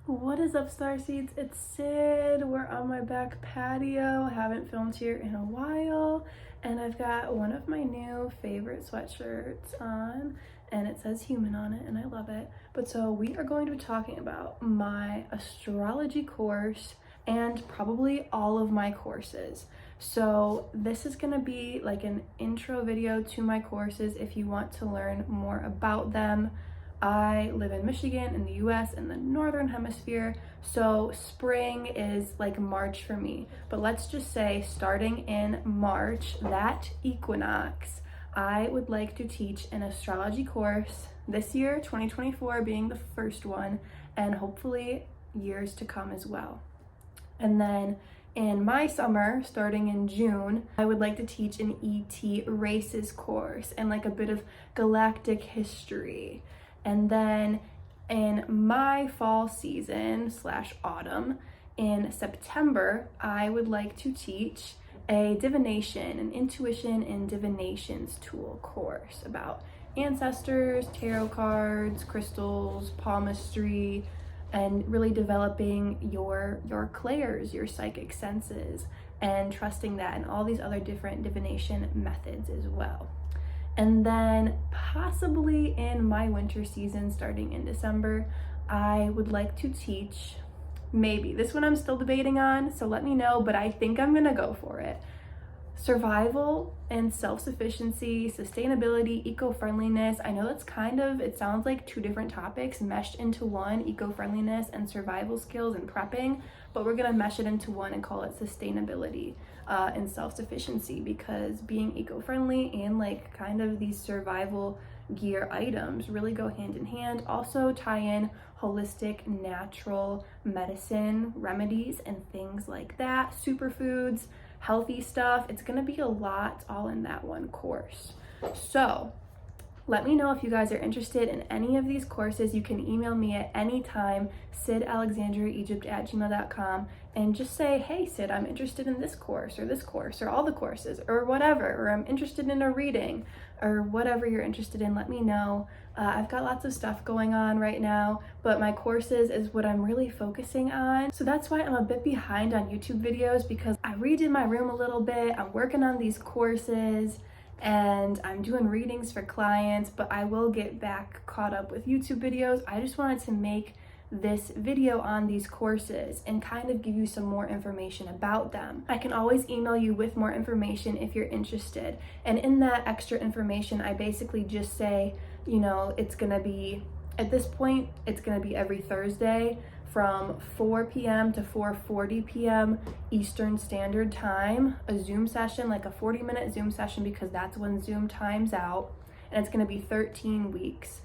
What is up, Starseeds? It's Sid. We're on my back patio. Haven't filmed here in a while, and I've got one of my new favorite sweatshirts on, and it says human on it, and I love it. But so we are going to be talking about my astrology course and probably all of my courses. So this is going to be like an intro video to my courses if you want to learn more about them. I live in Michigan in the US in the northern hemisphere, so spring is like March for me. But let's just say starting in March, that equinox, I would like to teach an astrology course this year, 2024 being the first one, and hopefully years to come as well. And then in my summer, starting in June, I would like to teach an ET races course and like a bit of galactic history. And then in my fall season / autumn, in September, I would like to teach a divination, an intuition and divinations tool course about ancestors, tarot cards, crystals, palmistry, and really developing your clairs, your psychic senses, and trusting that, and all these other different divination methods as well. And then possibly in my winter season, starting in December, I would like to teach, maybe, this one I'm still debating on, so let me know, but I think I'm gonna go for it. Survival and self-sufficiency, sustainability, eco-friendliness. I know that's it sounds like two different topics meshed into one, eco-friendliness and survival skills and prepping, but we're gonna mesh it into one and call it sustainability and self-sufficiency, because being eco-friendly and like kind of these survival gear items really go hand in hand. Also tie in holistic natural medicine remedies and things like that, superfoods, healthy stuff. It's gonna be a lot all in that one course. So let me know if you guys are interested in any of these courses. You can email me at any time, sydalexandriaegypt@gmail.com, and just say, hey Sid, I'm interested in this course or all the courses or whatever, or I'm interested in a reading or whatever you're interested in. Let me know. I've got lots of stuff going on right now, but my courses is what I'm really focusing on. So that's why I'm a bit behind on YouTube videos, because I redid my room a little bit. I'm working on these courses and I'm doing readings for clients, but I will get back caught up with YouTube videos. I just wanted to make this video on these courses and kind of give you some more information about them. I can always email you with more information if you're interested. And in that extra information, I basically just say, you know, it's gonna be, at this point, it's gonna be every Thursday from 4 p.m. to 4:40 p.m. Eastern Standard Time, a Zoom session, like a 40-minute Zoom session, because that's when Zoom times out. And it's gonna be 13 weeks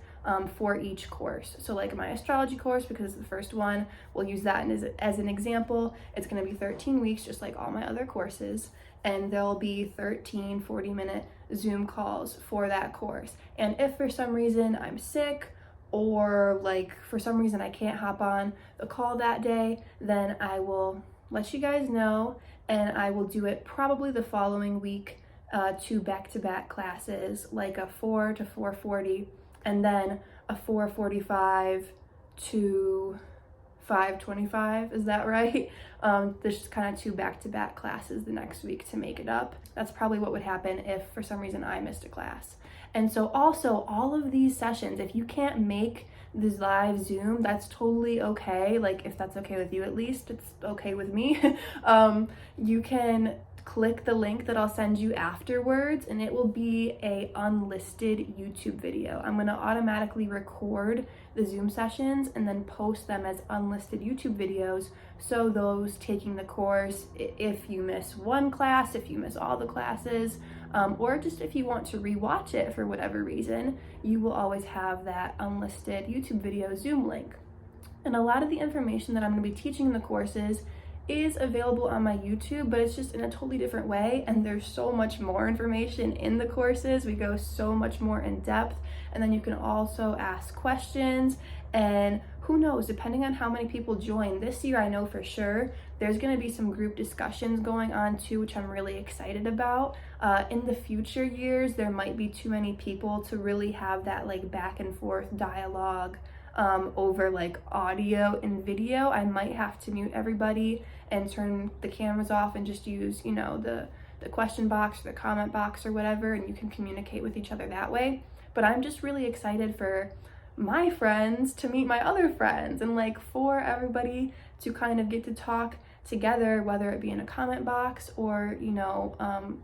for each course. So like my astrology course, because it's the first one, we'll use that as an example. It's gonna be 13 weeks, just like all my other courses. And there'll be 13 40-minute Zoom calls for that course. And if for some reason I'm sick, or like for some reason I can't hop on the call that day, then I will let you guys know, and I will do it probably the following week, 2 back-to-back classes, like a 4 to 4:40, and then a 4:45 to 5:25, is that right? There's just kind of 2 back-to-back classes the next week to make it up. That's probably what would happen if for some reason I missed a class. And so also all of these sessions, if you can't make this live Zoom, that's totally okay. Like if that's okay with you, at least it's okay with me. You can click the link that I'll send you afterwards, and it will be a unlisted YouTube video. I'm gonna automatically record the Zoom sessions and then post them as unlisted YouTube videos, so those taking the course, if you miss one class, if you miss all the classes, or just if you want to rewatch it for whatever reason, you will always have that unlisted YouTube video Zoom link. And a lot of the information that I'm going to be teaching in the courses is available on my YouTube, but it's just in a totally different way, and there's so much more information in the courses. We go so much more in depth, and then you can also ask questions, and who knows, depending on how many people join. This year I know for sure there's going to be some group discussions going on too, which I'm really excited about. In the future years there might be too many people to really have that like back and forth dialogue over like audio and video. I might have to mute everybody and turn the cameras off and just use, you know, the question box or the comment box or whatever, and you can communicate with each other that way. But I'm just really excited for my friends to meet my other friends, and like for everybody to kind of get to talk together, whether it be in a comment box or, you know,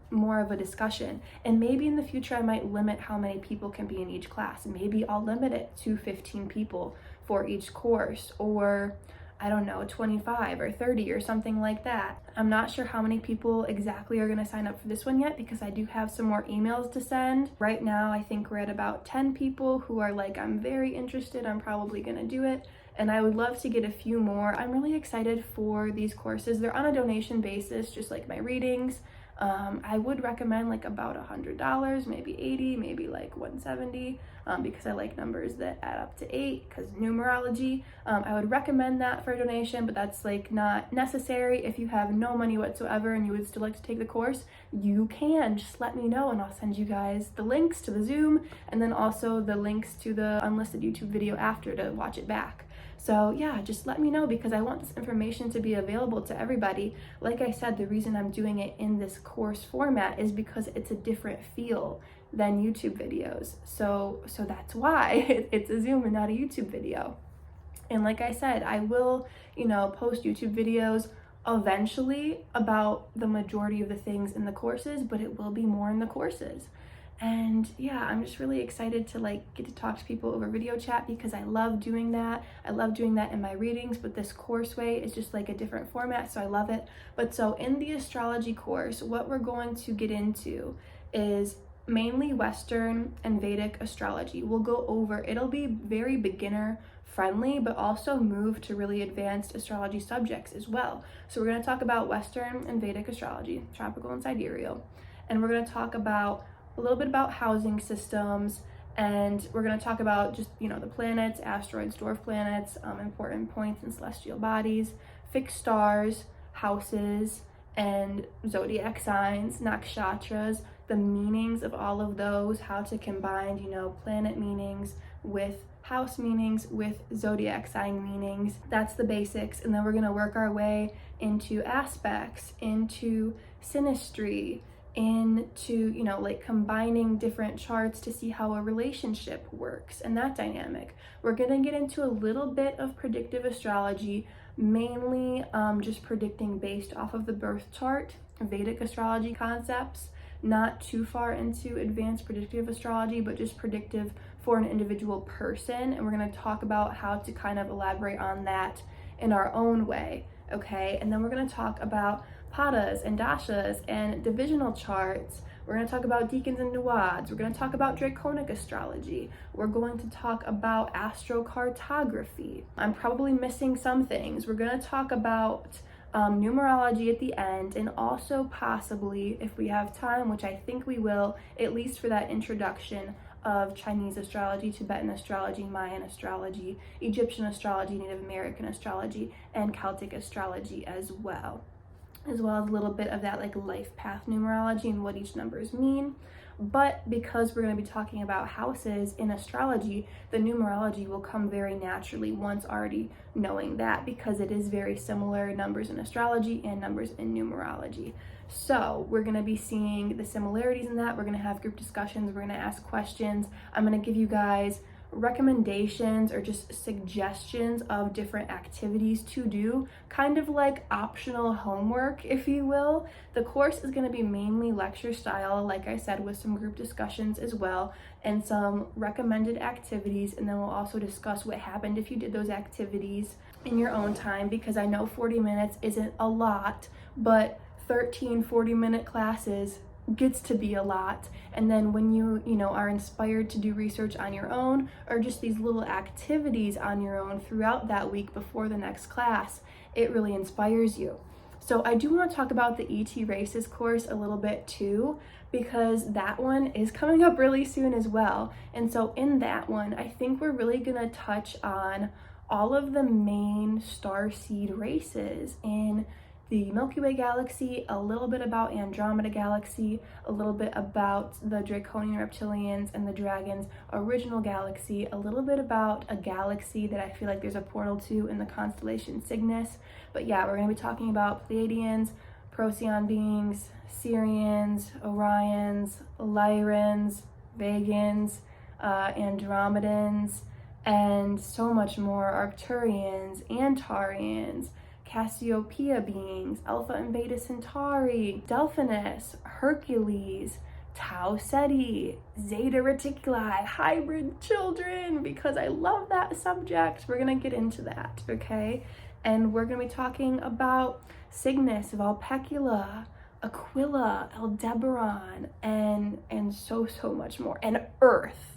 more of a discussion. And maybe in the future I might limit how many people can be in each class. Maybe I'll limit it to 15 people for each course, or I don't know, 25 or 30 or something like that. I'm not sure how many people exactly are going to sign up for this one yet, because I do have some more emails to send. Right now, I think we're at about 10 people who are like, I'm very interested, I'm probably going to do it. And I would love to get a few more. I'm really excited for these courses. They're on a donation basis, just like my readings. I would recommend like about $100, maybe 80, maybe like 170, because I like numbers that add up to 8, because numerology. I would recommend that for a donation, but that's like not necessary. If you have no money whatsoever and you would still like to take the course, you can just let me know and I'll send you guys the links to the Zoom, and then also the links to the unlisted YouTube video after to watch it back. So yeah, just let me know, because I want this information to be available to everybody. Like I said, the reason I'm doing it in this course format is because it's a different feel than YouTube videos. So that's why it's a Zoom and not a YouTube video. And like I said, I will, you know, post YouTube videos eventually about the majority of the things in the courses, but it will be more in the courses. And yeah, I'm just really excited to like get to talk to people over video chat, because I love doing that. I love doing that in my readings, but this course way is just like a different format, so I love it. But so in the astrology course, what we're going to get into is mainly Western and Vedic astrology. We'll go over, it'll be very beginner friendly, but also move to really advanced astrology subjects as well. So we're going to talk about Western and Vedic astrology, tropical and sidereal, and we're going to talk about a little bit about housing systems, and we're going to talk about just, you know, the planets, asteroids, dwarf planets, important points in celestial bodies, fixed stars, houses, and zodiac signs, nakshatras, the meanings of all of those, how to combine, you know, planet meanings with house meanings with zodiac sign meanings. That's the basics. And then we're going to work our way into aspects, into synastry, into, you know, like combining different charts to see how a relationship works and that dynamic. We're going to get into a little bit of predictive astrology, mainly just predicting based off of the birth chart, Vedic astrology concepts, not too far into advanced predictive astrology, but just predictive for an individual person. And we're going to talk about how to kind of elaborate on that in our own way, okay? And then we're going to talk about padas and dashas and divisional charts. We're going to talk about decans and nuads. We're going to talk about draconic astrology. We're going to talk about astrocartography. I'm probably missing some things. We're going to talk about numerology at the end, and also possibly, if we have time, which I think we will, at least for that introduction of Chinese astrology, Tibetan astrology, Mayan astrology, Egyptian astrology, Native American astrology, and Celtic astrology as well as a little bit of that like life path numerology and what each numbers mean. But because we're going to be talking about houses in astrology, the numerology will come very naturally once already knowing that, because it is very similar numbers in astrology and numbers in numerology. So we're going to be seeing the similarities in that. We're going to have group discussions. We're going to ask questions. I'm going to give you guys recommendations or just suggestions of different activities to do, kind of like optional homework, if you will. The course is going to be mainly lecture style, like I said, with some group discussions as well, and some recommended activities. And then we'll also discuss what happened if you did those activities in your own time, because I know 40 minutes isn't a lot, but 13 40-minute classes gets to be a lot. And then when you know, are inspired to do research on your own, or just these little activities on your own throughout that week before the next class, it really inspires you. So I do want to talk about the ET races course a little bit too, because that one is coming up really soon as well. And so in that one, I think we're really going to touch on all of the main star seed races in the Milky Way galaxy, a little bit about Andromeda galaxy, a little bit about the Draconian reptilians and the dragons original galaxy, a little bit about a galaxy that I feel like there's a portal to in the constellation Cygnus. But yeah, we're going to be talking about Pleiadians, Procyon beings, Sirians, Orions, Lyrans, Vegans, Andromedans, and so much more. Arcturians, Antarians, Cassiopeia beings, Alpha and Beta Centauri, Delphinus, Hercules, Tau Ceti, Zeta Reticuli, hybrid children, because I love that subject. We're gonna get into that, okay? And we're gonna be talking about Cygnus, Vulpecula, Aquila, Aldebaran, and so much more. And Earth.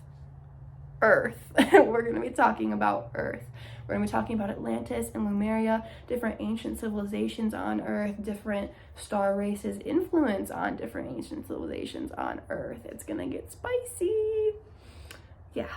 We're going to be talking about Earth. We're going to be talking about Atlantis and Lemuria, different ancient civilizations on Earth, different star races' influence on different ancient civilizations on Earth. It's going to get spicy. Yeah.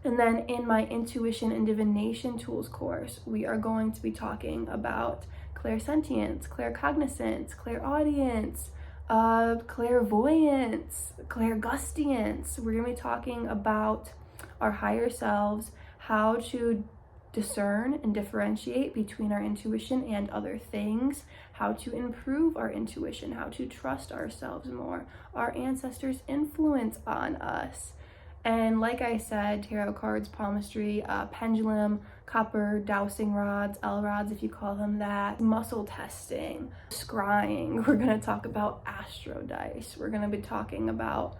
And then in my intuition and divination tools course, we are going to be talking about clairsentience, claircognizance, clairaudience, clairvoyance, clairgustiance. We're going to be talking about our higher selves, how to discern and differentiate between our intuition and other things, how to improve our intuition, how to trust ourselves more, our ancestors' influence on us. And like I said, tarot cards, palmistry, pendulum, copper, dowsing rods, L rods if you call them that, muscle testing, scrying. We're going to talk about astro dice. We're going to be talking about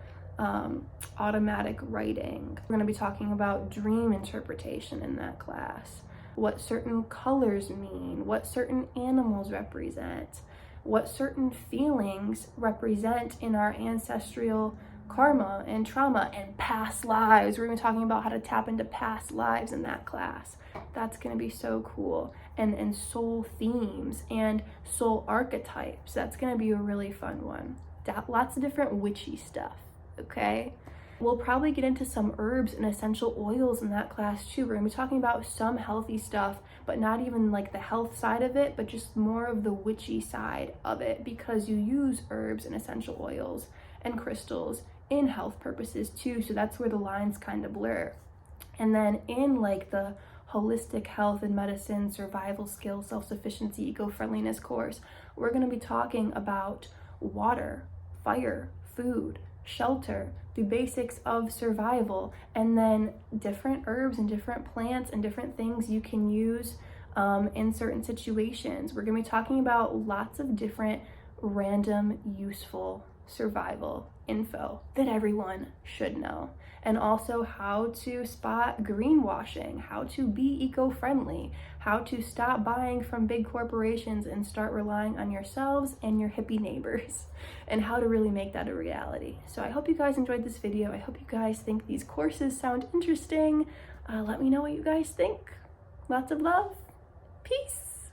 automatic writing. We're going to be talking about dream interpretation in that class, what certain colors mean, what certain animals represent, what certain feelings represent in our ancestral karma and trauma and past lives. We're going to be talking about how to tap into past lives in that class. That's going to be so cool. And soul themes and soul archetypes. That's going to be a really fun one. Lots of different witchy stuff, okay? We'll probably get into some herbs and essential oils in that class too. We're going to be talking about some healthy stuff, but not even like the health side of it, but just more of the witchy side of it, because you use herbs and essential oils and crystals in health purposes too, so that's where the lines kind of blur. And then in like the holistic health and medicine, survival skills, self-sufficiency, eco-friendliness course, we're going to be talking about water, fire, food, shelter, the basics of survival, and then different herbs and different plants and different things you can use in certain situations. We're going to be talking about lots of different random useful survival info that everyone should know, and also how to spot greenwashing, how to be eco-friendly, how to stop buying from big corporations and start relying on yourselves and your hippie neighbors, and how to really make that a reality. So I hope you guys enjoyed this video. I hope you guys think these courses sound interesting. Let me know what you guys think. Lots of love. Peace.